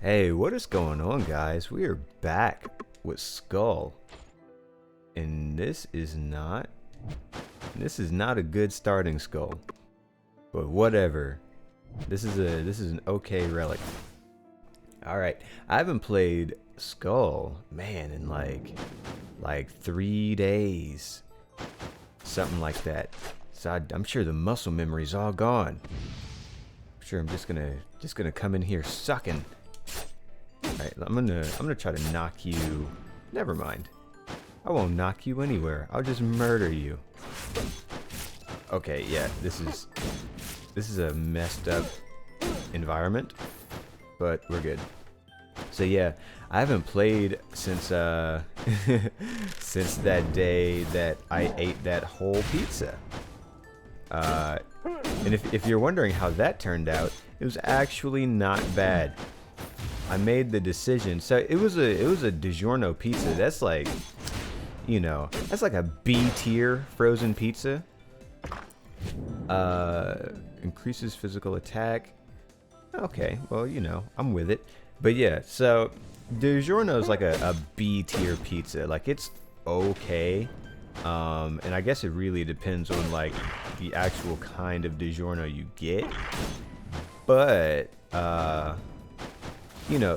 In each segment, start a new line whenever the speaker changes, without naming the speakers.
Hey, what is going on, guys? We are back with Skull, and this is not a good starting Skull, but whatever. This is an okay relic. All right, I haven't played Skull, man, in like 3 days, something like that. So I'm sure the muscle memory's all gone. I'm sure I'm just gonna come in here sucking. Alright, I'm gonna try to knock you. Never mind. I won't knock you anywhere. I'll just murder you. Okay, yeah, this is a messed up environment, but we're good. So yeah, I haven't played since since that day that I ate that whole pizza. And if you're wondering how that turned out, it was actually not bad. I made the decision. So it was a DiGiorno pizza. That's like, that's like a B tier frozen pizza. Increases physical attack. Okay, well, I'm with it. But yeah, so DiGiorno is like a B tier pizza. Like, it's okay. And I guess it really depends on like the actual kind of DiGiorno you get. But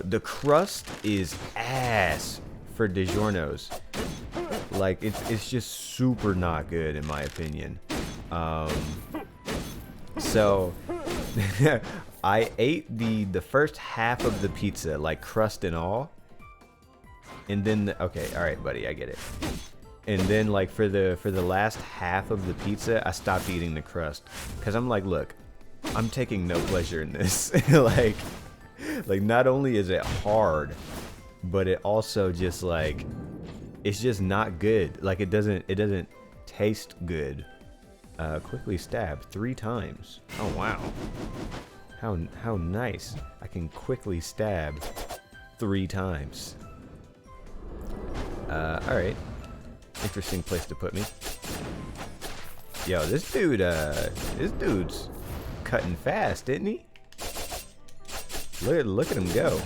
the crust is ass for DiGiorno's. Like, it's just super not good in my opinion. So I ate the first half of the pizza, like crust and all, and then okay, all right, buddy, I get it. And then like for the last half of the pizza, I stopped eating the crust because I'm like, look, I'm taking no pleasure in this. like not only is it hard, but it also just like, it's just not good. Like it doesn't taste good. Quickly stab 3 times. Oh wow. How nice. I can quickly stab 3 times. Alright. Interesting place to put me. Yo, this dude's cutting fast, isn't he? Look at him go.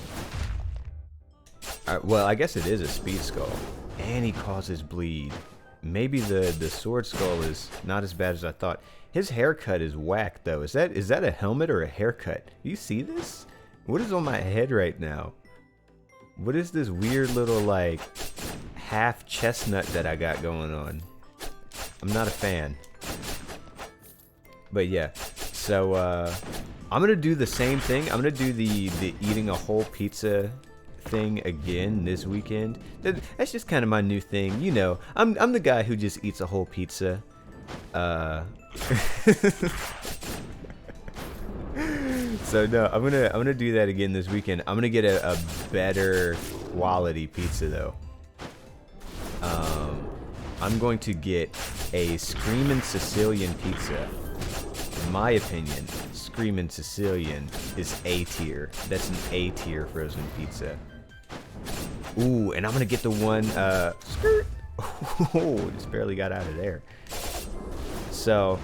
Well, I guess it is a speed skull, and he causes bleed. Maybe the sword skull is not as bad as I thought. His haircut is whack though. Is that a helmet or a haircut? Do you see this? What is on my head right now? What is this weird little like half chestnut that I got going on? I'm not a fan. But yeah, so I'm gonna do the same thing. I'm gonna do the eating a whole pizza thing again this weekend. That's just kind of my new thing. I'm the guy who just eats a whole pizza. So no, I'm gonna do that again this weekend. I'm gonna get a better quality pizza though. I'm going to get a Screamin' Sicilian pizza. In my opinion, Screamin' Sicilian is A tier. That's an A tier frozen pizza. Ooh, and I'm gonna get the one skirt. Oh, just barely got out of there. So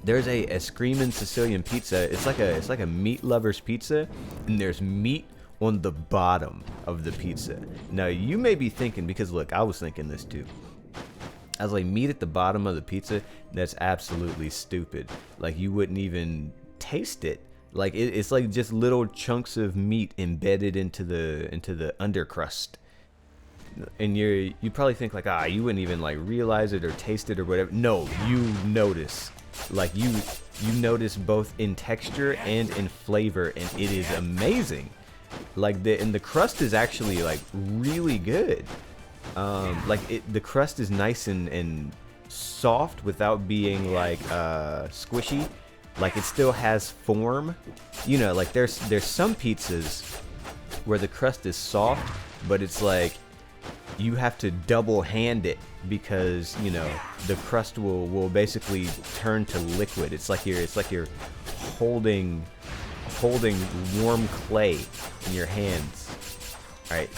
there's a Screamin' Sicilian pizza. It's like a meat lover's pizza, and there's meat on the bottom of the pizza. Now you may be thinking, because look, I was thinking this too. I was like, meat at the bottom of the pizza? That's absolutely stupid. Like, you wouldn't even taste it. Like it's like just little chunks of meat embedded into the undercrust. And you probably think like, you wouldn't even like realize it or taste it or whatever. No, you notice. Like you notice both in texture and in flavor, and it is amazing. Like the crust is actually like really good. The crust is nice and soft without being like squishy. Like it still has form. Like there's some pizzas where the crust is soft, but it's like you have to double hand it because the crust will basically turn to liquid. It's like you're holding warm clay in your hands. All right,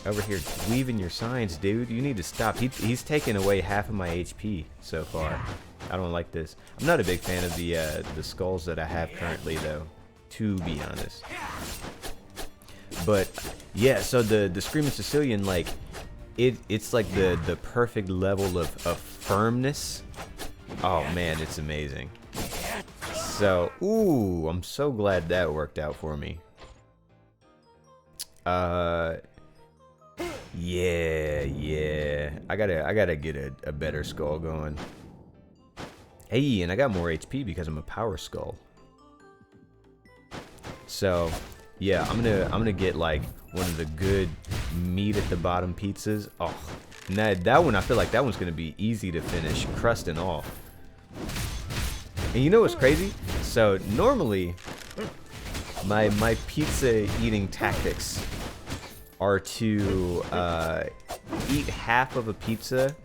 over here weaving your signs, dude. You need to stop. He's taken away half of my HP so far. I don't like this. I'm not a big fan of the skulls that I have currently, though, to be honest. But yeah, so the Screaming Sicilian, like it's like the perfect level of firmness. Oh man, it's amazing. So, ooh, I'm so glad that worked out for me. Yeah. I gotta get a better skull going. Hey, and I got more HP because I'm a power skull. So, yeah, I'm gonna get like one of the good meat at the bottom pizzas. Oh, and that one, I feel like that one's gonna be easy to finish, crust and all. And you know what's crazy? So normally, my pizza eating tactics are to eat half of a pizza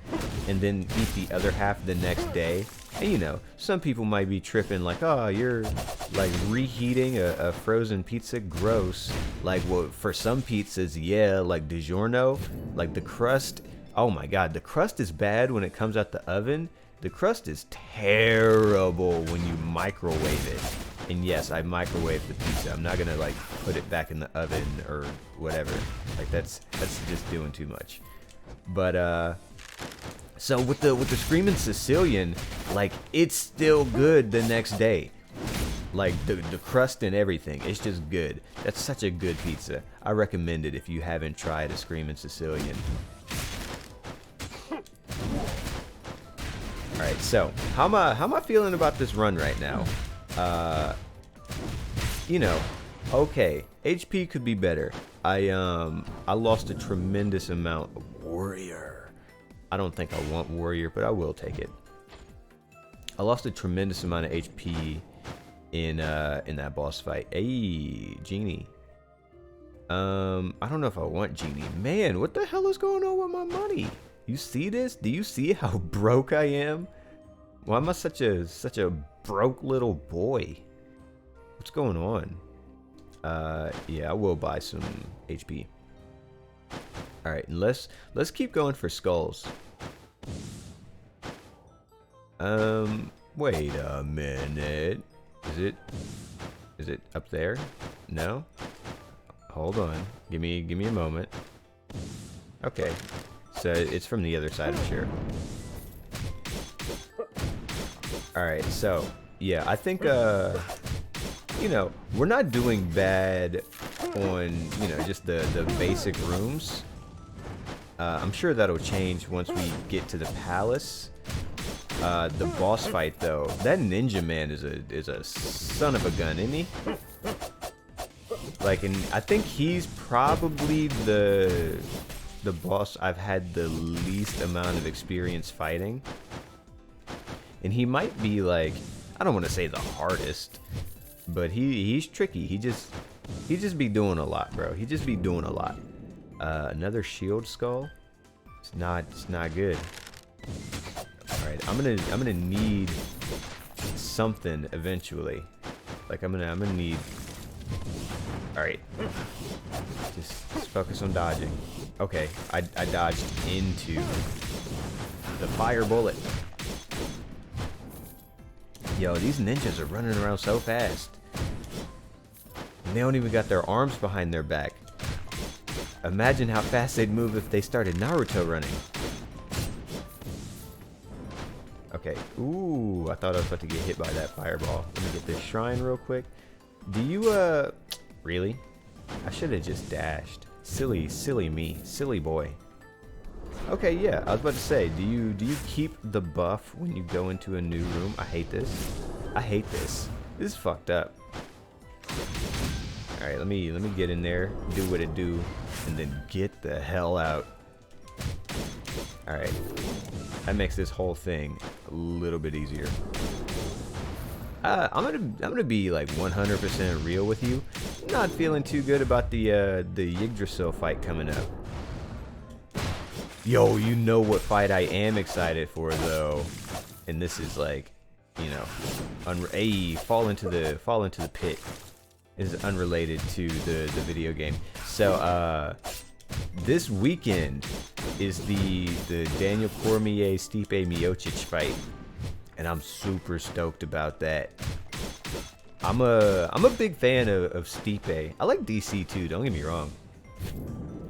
and then eat the other half the next day. And you know, some people might be tripping like, oh, you're like reheating a frozen pizza, gross. Like, well, for some pizzas, yeah, like DiGiorno, like the crust, oh my god, the crust is bad when it comes out the oven. The crust is terrible when you microwave it. And yes, I microwave the pizza. I'm not gonna like put it back in the oven or whatever. Like that's just doing too much. But so with the Screaming Sicilian, like it's still good the next day. Like the crust and everything, it's just good. That's such a good pizza. I recommend it if you haven't tried a Screaming Sicilian. Alright, so how am I feeling about this run right now? You know, okay, HP could be better. I lost a tremendous amount of warrior. I don't think I want warrior, but I will take it. I lost a tremendous amount of HP in that boss fight. Hey, Genie. I don't know if I want Genie. Man, what the hell is going on with my money? You see this? Do you see how broke I am? Why am I such a broke little boy? What's going on? Yeah, I will buy some HP. All right, and let's keep going for skulls. Wait a minute. Is it up there? No? Hold on. Give me a moment. Okay. So it's from the other side, I'm sure. Alright, so yeah, I think you know, we're not doing bad on, you know, just the basic rooms. I'm sure that'll change once we get to the palace. The boss fight though, that ninja man is a son of a gun, isn't he? Like, and I think he's probably the boss I've had the least amount of experience fighting. And he might be like, I don't want to say the hardest, but he's tricky. He just be doing a lot, bro. He just be doing a lot. Another shield skull. It's not good. All right, I'm gonna need something eventually. Like I'm gonna need. All right, just focus on dodging. Okay, I dodged into the fire bullet. Yo, these ninjas are running around so fast. And they don't even got their arms behind their back. Imagine how fast they'd move if they started Naruto running. Okay. Ooh, I thought I was about to get hit by that fireball. Let me get this shrine real quick. Do you, really? I should have just dashed. Silly me. Silly boy. Okay, yeah, I was about to say, do you keep the buff when you go into a new room? I hate this. I hate this. This is fucked up. Alright, let me get in there, do what it do, and then get the hell out. Alright. That makes this whole thing a little bit easier. I'm gonna be like 100% real with you. I'm not feeling too good about the Yggdrasil fight coming up. Yo, you know what fight I am excited for though, and this is like, you know, fall into the pit. Is unrelated to the video game. So this weekend is the Daniel Cormier Stipe Miocic fight, and I'm super stoked about that. I'm a big fan of Stipe. I like DC too. Don't get me wrong.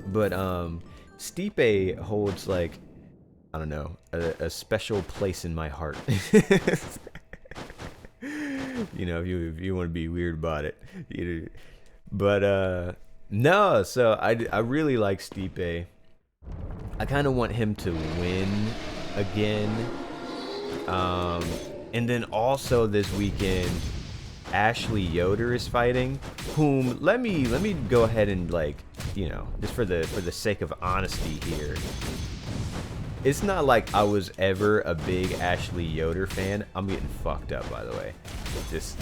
But Stipe holds like, I don't know, a special place in my heart. You know, if you want to be weird about it. But no, so I really like Stipe. I kind of want him to win again. And then also this weekend, Ashley Yoder is fighting. Whom let me go ahead and, like, you know, just for the sake of honesty here. It's not like I was ever a big Ashley Yoder fan. I'm getting fucked up, by the way. Just,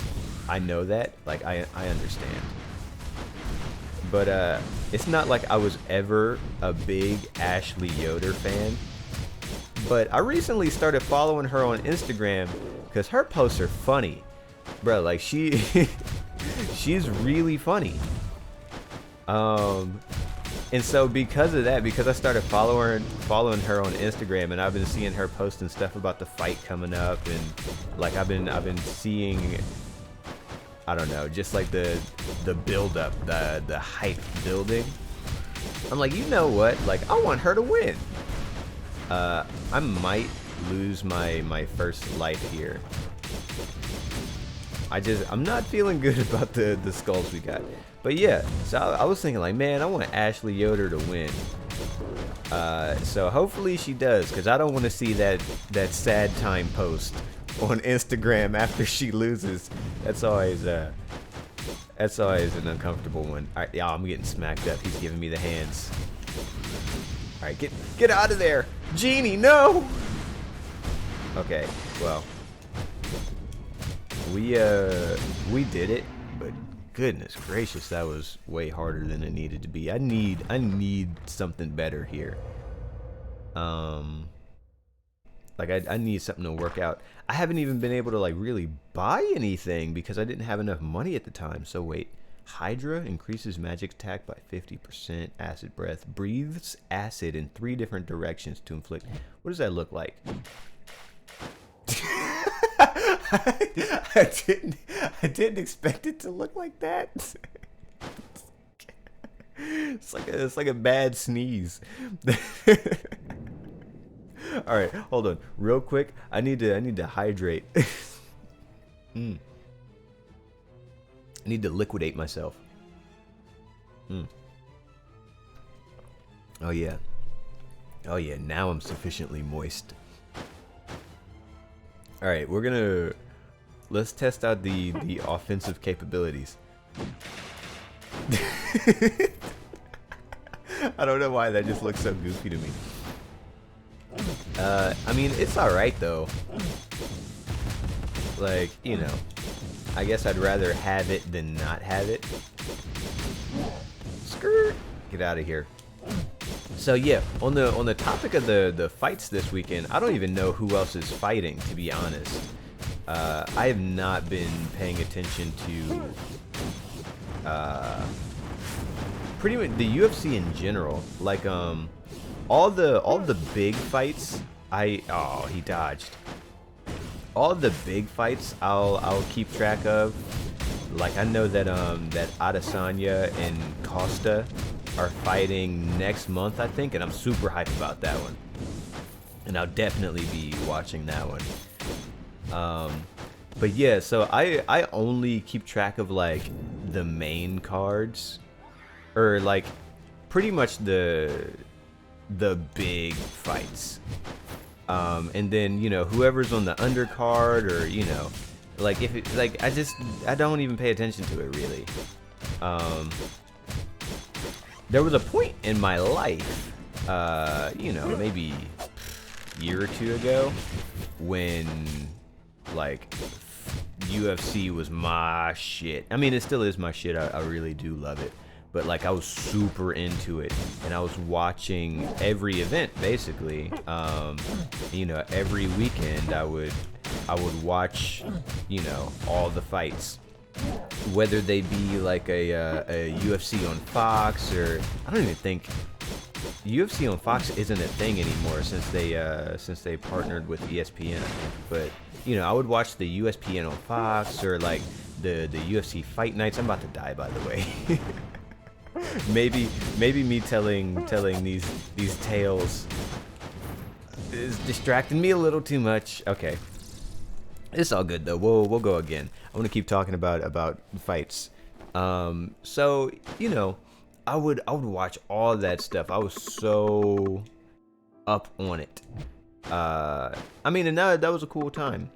I know that. Like, I understand. But it's not like I was ever a big Ashley Yoder fan. But I recently started following her on Instagram because her posts are funny. Bro, like, she's really funny. And so because of that, because I started following her on Instagram, and I've been seeing her posting stuff about the fight coming up, and like I've been seeing, I don't know, just like the build up, the hype building. I'm like, you know what? Like, I want her to win. I might lose my first life here. I'm not feeling good about the skulls we got. But yeah, so I was thinking like, man, I want Ashley Yoder to win. So hopefully she does, because I don't want to see that sad time post on Instagram after she loses. That's always an uncomfortable one. All right, y'all, I'm getting smacked up. He's giving me the hands. All right, get out of there, Genie. No. Okay, well, we did it, but goodness gracious, that was way harder than it needed to be. I need something better here. Like I need something to work out. I haven't even been able to like really buy anything because I didn't have enough money at the time. So wait, Hydra increases magic attack by 50%. Acid breath breathes acid in 3 different directions to inflict. What does that look like? I didn't expect it to look like that. It's like a bad sneeze. All right, hold on, real quick. I need to hydrate. I need to liquidate myself. Oh yeah. Oh yeah. Now I'm sufficiently moist. All right, let's test out the offensive capabilities. I don't know why that just looks so goofy to me. I mean, it's all right though. Like, you know, I guess I'd rather have it than not have it. Skirt, get out of here. So yeah, on the topic of the fights this weekend, I don't even know who else is fighting, to be honest. I have not been paying attention to pretty much the UFC in general. Like all the big fights. Oh, he dodged. All the big fights I'll keep track of. Like I know that that Adesanya and Costa are fighting next month, I think, and I'm super hyped about that one. And I'll definitely be watching that one. But yeah, so I only keep track of like the main cards, or like pretty much the big fights. And then, you know, whoever's on the undercard, or, you know, like if it, like I don't even pay attention to it really. There was a point in my life, you know, maybe a year or 2 ago, when like UFC was my shit. I mean, it still is my shit. I really do love it. But like I was super into it, and I was watching every event basically. You know, every weekend I would watch, you know, all the fights, whether they be like a UFC on Fox, or I don't even think UFC on Fox isn't a thing anymore since they partnered with ESPN, I think. But you know, I would watch the USPN on Fox, or like the UFC fight nights. I'm about to die, by the way. maybe me telling these tales is distracting me a little too much. Okay, it's all good though. We'll go again. I want to keep talking about fights. So you know, I would watch all that stuff. I was so up on it. I mean, and that was a cool time.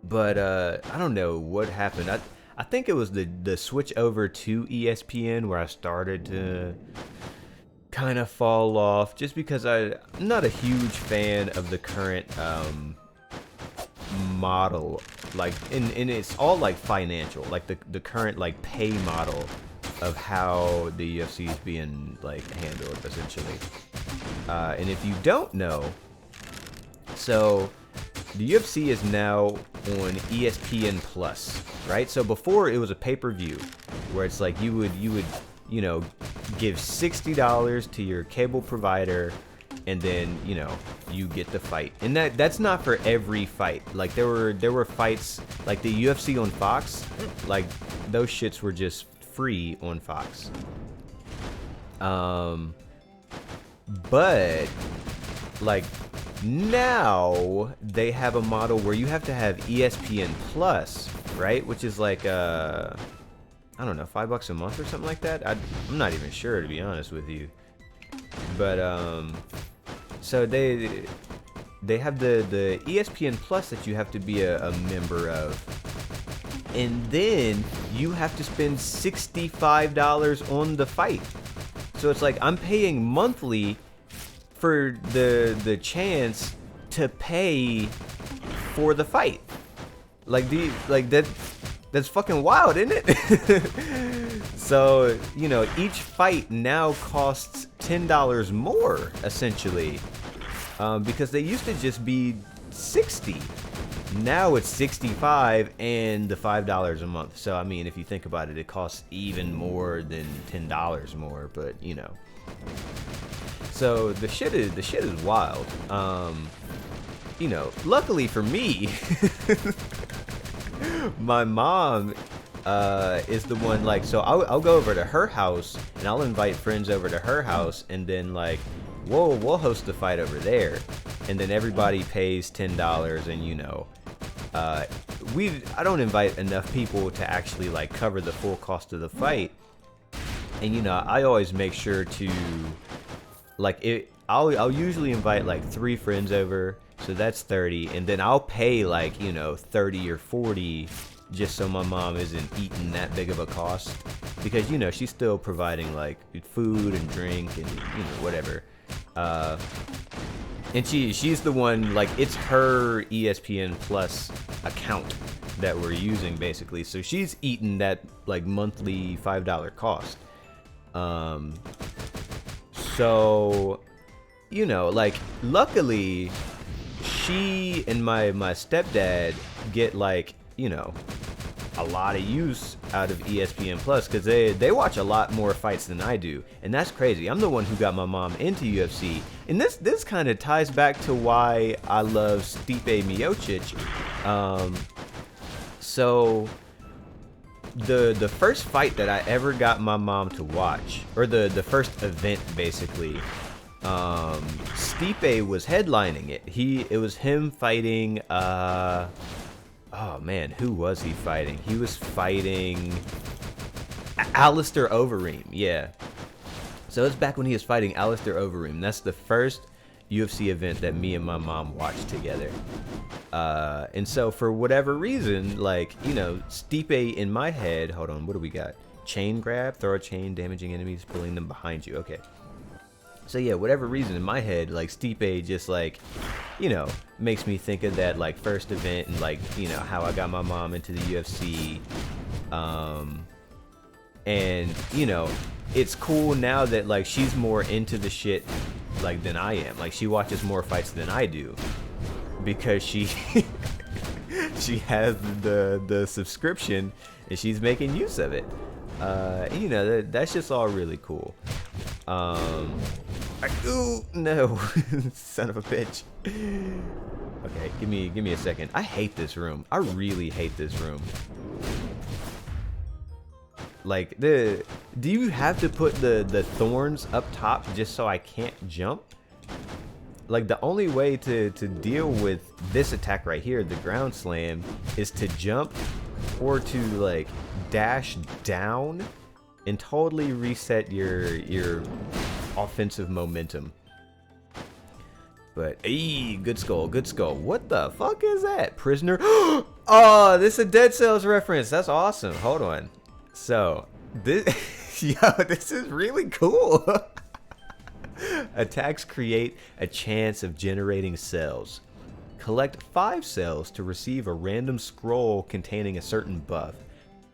But I don't know what happened. I think it was the switch over to ESPN where I started to kind of fall off, just because I'm not a huge fan of the current model, like and it's all like financial, like the current like pay model of how the UFC is being like handled essentially. And if you don't know, so the UFC is now on ESPN Plus, right? So before it was a pay-per-view where it's like you would you know, give $60 to your cable provider, and then you know you get the fight. And that's not for every fight. Like there were fights like the UFC on Fox, like those shits were just free on Fox. But like now they have a model where you have to have ESPN Plus, right? Which is like I don't know, $5 a month or something like that. I'm not even sure, to be honest with you. But so they have the ESPN Plus that you have to be a member of, and then you have to spend $65 on the fight. So it's like I'm paying monthly for the chance to pay for the fight. Like that's fucking wild, isn't it? So, you know, each fight now costs $10 more, essentially. Because they used to just be $60. Now it's $65 and the $5 a month. So, I mean, if you think about it, it costs even more than $10 more, but, you know. So, the shit is wild. You know, luckily for me, my mom is the one, like, so I'll go over to her house and I'll invite friends over to her house, and then like we'll host the fight over there, and then everybody pays $10, and you know I don't invite enough people to actually like cover the full cost of the fight. And you know, I always make sure to like I'll usually invite like 3 friends over, so that's 30, and then I'll pay like, you know, 30 or 40 just so my mom isn't eating that big of a cost, because you know she's still providing like food and drink and you know whatever. And she's the one, like, it's her ESPN Plus account that we're using basically, so she's eating that like monthly $5 cost. So you know, like, luckily she and my stepdad get like, you know, a lot of use out of ESPN Plus, because they watch a lot more fights than I do, and that's crazy. I'm the one who got my mom into UFC, and this kind of ties back to why I love Stipe Miocic. So the first fight that I ever got my mom to watch, or the first event basically, Stipe was headlining it. It was him fighting oh man, who was he fighting? He was fighting Alistair Overeem, yeah. So it's back when he was fighting Alistair Overeem. That's the first UFC event that me and my mom watched together. And so for whatever reason, like, you know, Stipe in my head, hold on, what do we got? Chain grab, throw a chain, damaging enemies, pulling them behind you, okay. So yeah, whatever reason in my head, like Stipe just like, you know, makes me think of that like first event, and like, you know, how I got my mom into the UFC. And you know, it's cool now that like she's more into the shit like than I am. Like she watches more fights than I do, because she she has the subscription and she's making use of it. You know, that's just all really cool. Ooh, no. Son of a bitch. Okay, give me a second. I hate this room. I really hate this room. Like, do you have to put the thorns up top just so I can't jump? Like, the only way to deal with this attack right here, the ground slam, is to jump or to, like, dash down and totally reset your offensive momentum. But, hey, good skull, good skull. What the fuck is that? Prisoner? Oh, this is a Dead Cells reference. That's awesome. Hold on. So, this, yo, this is really cool. Attacks create a chance of generating cells. Collect 5 cells to receive a random scroll containing a certain buff.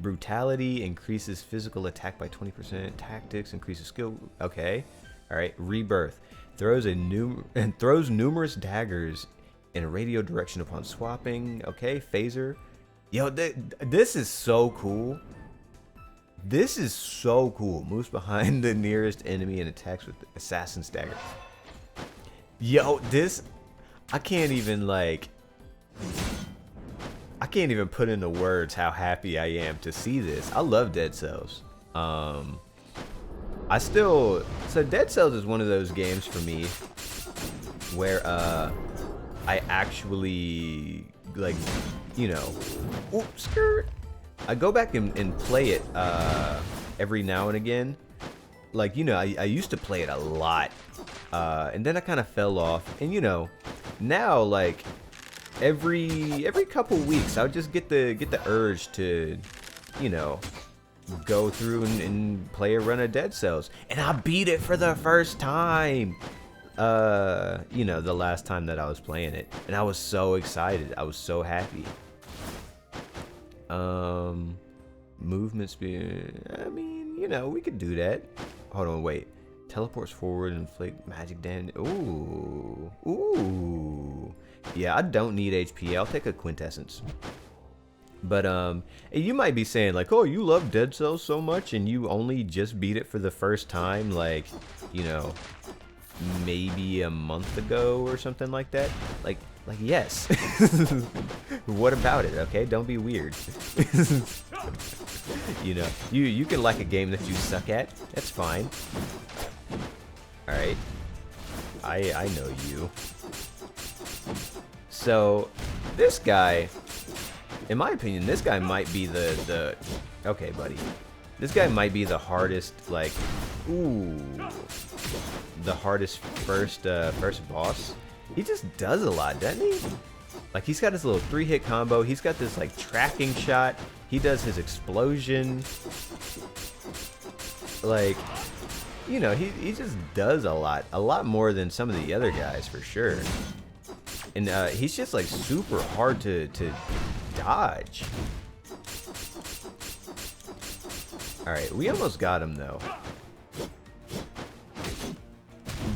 Brutality increases physical attack by 20%. Tactics increases skill. Okay. Alright. Rebirth. Throws numerous daggers in a radial direction upon swapping. Okay. Phaser. Yo, this is so cool. This is so cool. Moves behind the nearest enemy and attacks with assassin's dagger. Yo, this, I can't even put into words how happy I am to see this. I love Dead Cells. So Dead Cells is one of those games for me where I actually, like, you know, oops, skirt. I go back and play it every now and again. Like, you know, I used to play it a lot, and then I kind of fell off. And you know, now like every couple weeks, I'll just get the urge to, you know, go through and play a run of Dead Cells, and I beat it for the first time. You know, the last time that I was playing it, and I was so excited. I was so happy. Movement speed. I mean, you know, we could do that. Hold on, wait. Teleports forward and inflict magic damage. Ooh. Ooh. Yeah, I don't need HP. I'll take a quintessence. But, you might be saying, like, oh, you love Dead Cells so much and you only just beat it for the first time, like, you know, maybe a month ago or something like that. Like yes. What about it? Okay, don't be weird. You know, you can like a game that you suck at. That's fine. All right, I know you. So this guy, in my opinion, this guy might be the okay, buddy. This guy might be the hardest, like, ooh, the hardest first boss. He just does a lot, doesn't he? Like, he's got his little 3-hit combo. He's got this, like, tracking shot. He does his explosion. Like, you know, he just does a lot more than some of the other guys, for sure. And he's just, like, super hard to dodge. Alright, we almost got him, though.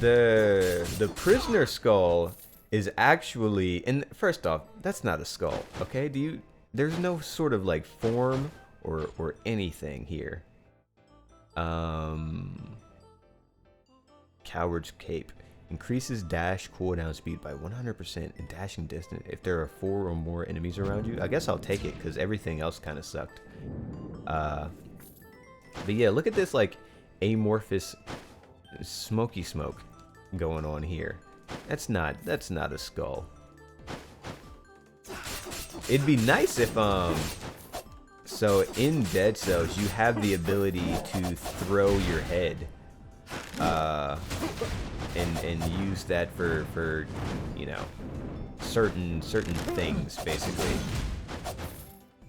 The prisoner skull is actually, and first off, that's not a skull, okay? There's no sort of like form or anything here. Coward's Cape increases dash cooldown speed by 100% and dashing distance if there are 4 or more enemies around you. I guess I'll take it because everything else kind of sucked. But yeah, look at this, like, amorphous smoky smoke going on here. That's not a skull. It'd be nice if so in Dead Cells you have the ability to throw your head and use that for you know, certain things, basically.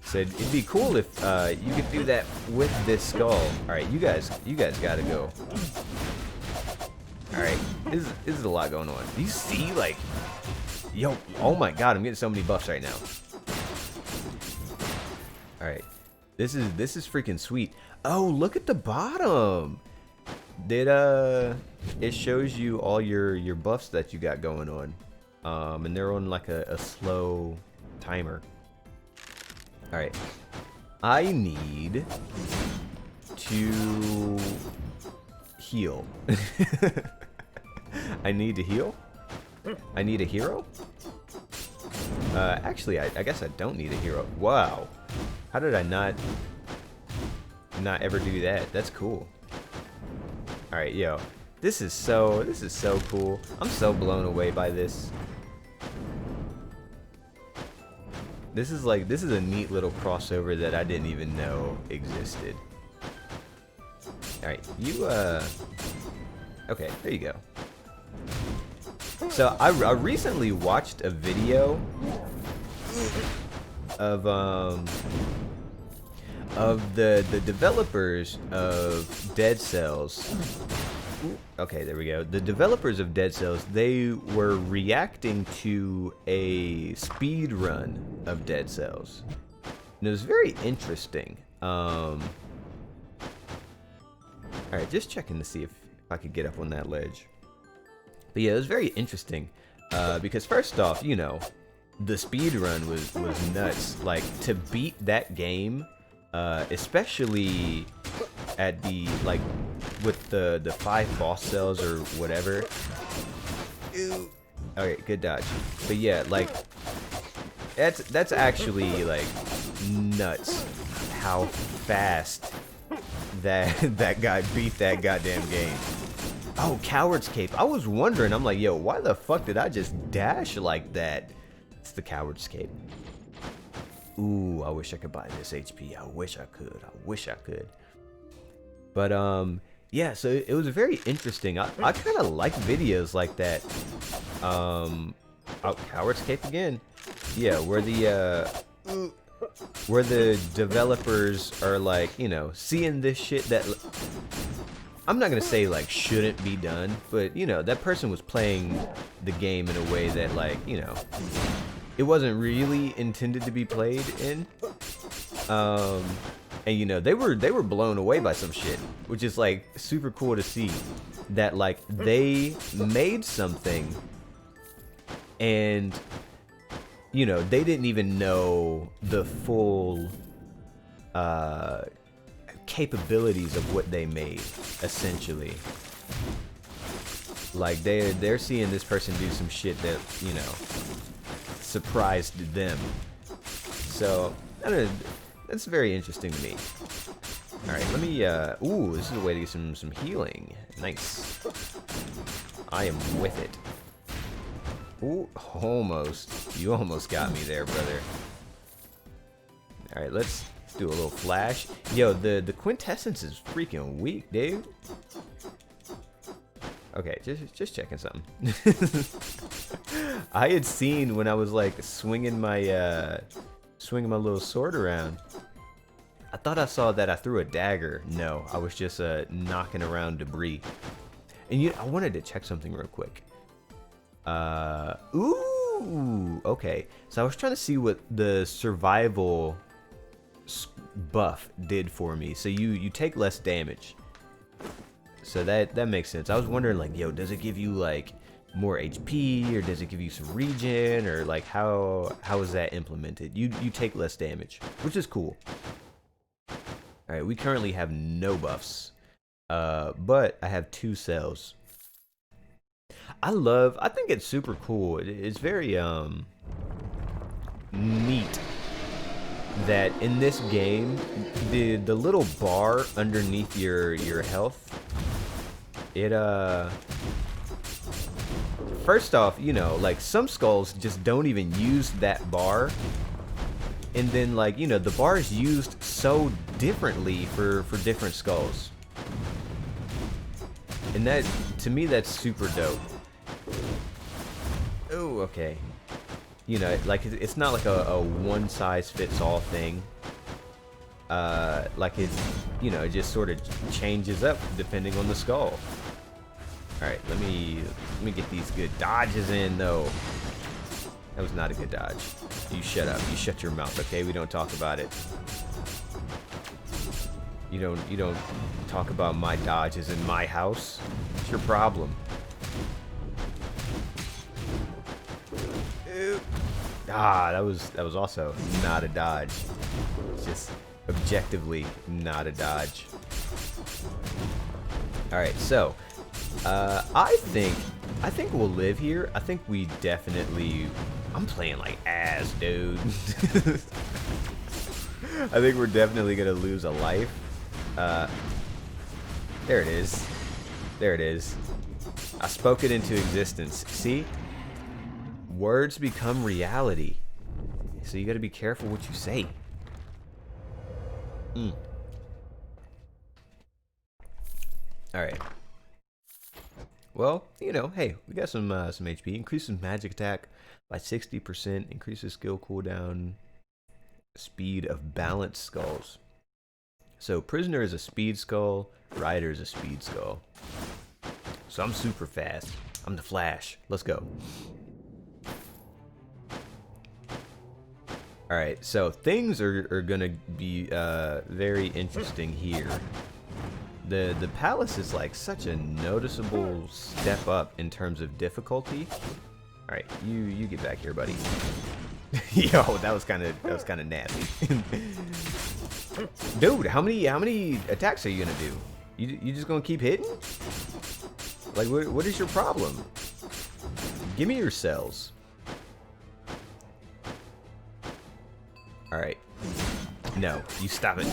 So it'd be cool if you could do that with this skull. Alright, you guys gotta go. Alright, this is a lot going on. Do you see, like, yo, oh my god, I'm getting so many buffs right now. Alright, this is freaking sweet. Oh, look at the bottom. It shows you all your buffs that you got going on. And they're on like a slow timer. Alright, I need to heal. I need to heal? I need a hero? Actually, I guess I don't need a hero. Wow. How did I not ever do that? That's cool. Alright, yo. This is so cool. I'm so blown away by this. This is a neat little crossover that I didn't even know existed. Alright, you, okay, there you go. So, I recently watched a video of the developers of Dead Cells. Okay, there we go. The developers of Dead Cells, they were reacting to a speed run of Dead Cells. And it was very interesting. Alright, just checking to see if I could get up on that ledge. But yeah, it was very interesting. Because first off, you know, the speed run was nuts. Like, to beat that game, especially at the, like, with the 5 boss cells or whatever. Okay, good dodge. But yeah, like, that's actually, like, nuts how fast that guy beat that goddamn game. Oh, Coward's Cape. I was wondering, I'm like, yo, why the fuck did I just dash like that? It's the Coward's Cape. Ooh, I wish I could buy this HP. I wish I could. I wish I could. But, yeah, so it was very interesting. I kind of like videos like that. Oh, Coward's Cape again. Yeah, where the developers are like, you know, seeing this shit that I'm not gonna say like shouldn't be done, but you know, that person was playing the game in a way that, like, you know, it wasn't really intended to be played in. And you know, they were blown away by some shit, which is like super cool to see that, like, they made something and, you know, they didn't even know the full capabilities of what they made, essentially. Like, they're seeing this person do some shit that, you know, surprised them. So, I don't know, that's very interesting to me. Alright, let me, ooh, this is a way to get some healing. Nice. I am with it. Ooh, almost. You almost got me there, brother. Alright, let's do a little flash. Yo, the quintessence is freaking weak, dude. Okay, just checking something. I had seen when I was like swinging my little sword around. I thought I saw that I threw a dagger. No, I was just knocking around debris. And I wanted to check something real quick. Ooh, okay. So I was trying to see what the survival buff did for me. So you take less damage. So that makes sense. I was wondering, like, yo, does it give you like more HP, or does it give you some regen, or like how is that implemented? You take less damage, which is cool. All right, we currently have no buffs, but I have 2 cells. I think it's super cool. It's very neat that in this game, the little bar underneath your health, it first off, you know, like, some skulls just don't even use that bar, and then, like, you know, the bar is used so differently for different skulls, and that, to me, that's super dope. Oh, okay. You know, like, it's not like a one-size-fits-all thing. Like, it's, you know, it just sort of changes up depending on the skull. Alright, let me get these good dodges in, though. That was not a good dodge. You shut up. You shut your mouth, okay? We don't talk about it. You don't talk about my dodges in my house. It's your problem. Ah, that was also not a dodge. It's just objectively not a dodge. Alright, so I think I think we'll live here. I think we definitely... I'm playing like ass, dude. I think we're definitely gonna lose a life. There it is. There it is. I spoke it into existence. See? Words become reality. So you gotta be careful what you say. Alright. Well, you know, hey, we got some HP. Increases magic attack by 60%. Increases skill cooldown. Speed of balanced skulls. So prisoner is a speed skull. Rider is a speed skull. So I'm super fast. I'm the Flash. Let's go. Alright, so things are gonna be very interesting here. The palace is like such a noticeable step up in terms of difficulty. Alright, you get back here, buddy. Yo, that was kinda nasty. Dude, how many attacks are you gonna do? You just gonna keep hitting? Like what is your problem? Give me your cells. Alright. No, you stop it.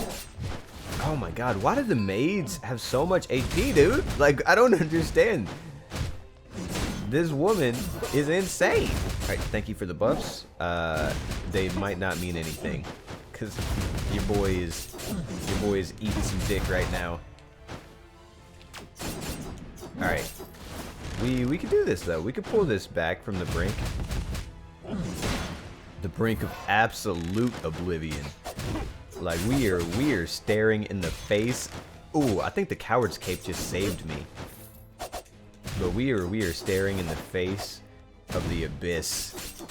Oh my god, why do the maids have so much HP, dude? Like, I don't understand. This woman is insane. Alright, thank you for the buffs. They might not mean anything. Cause your boy is eating some dick right now. Alright. We could do this though. We could pull this back from the brink. The brink of absolute oblivion. Like we are staring in the face. Ooh, I think the coward's cape just saved me. But we are staring in the face of the abyss.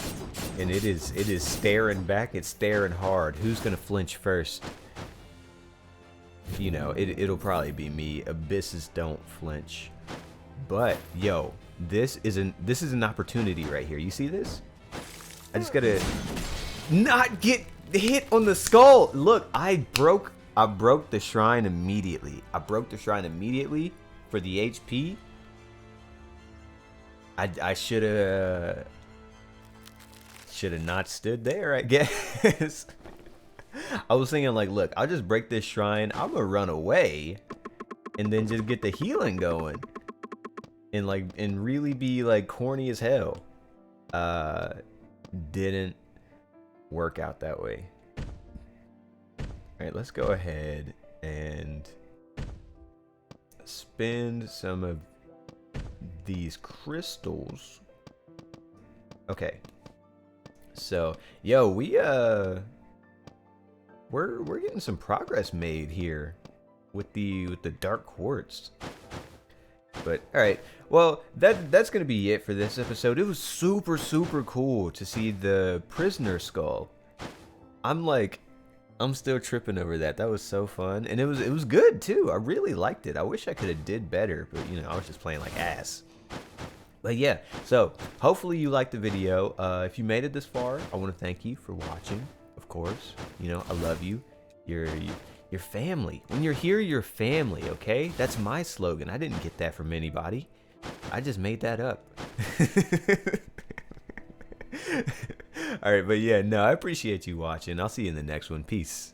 And it is staring back, it's staring hard. Who's gonna flinch first? You know, it'll probably be me. Abysses don't flinch. But yo, this is an opportunity right here. You see this? I just gotta not get hit on the skull. Look, I broke the shrine immediately. I broke the shrine immediately for the HP. I should have not stood there, I guess. I was thinking like, look, I'll just break this shrine. I'm gonna run away and then just get the healing going. And really be like corny as hell. Didn't work out that way. Alright, let's go ahead and spend some of these crystals. Okay. So, yo, we're getting some progress made here with the dark quartz. But alright, well, that's gonna be it for this episode. It was super cool to see the prisoner skull. I'm still tripping over that. That was so fun, and it was good too. I really liked it. I wish I could have did better, but you know, I was just playing like ass. But yeah, so hopefully you liked the video. If you made it this far, I want to thank you for watching. Of course, you know I love you. You're family. When you're here, you're family, okay? That's my slogan. I didn't get that from anybody. I just made that up. Alright, but yeah, no, I appreciate you watching. I'll see you in the next one. Peace.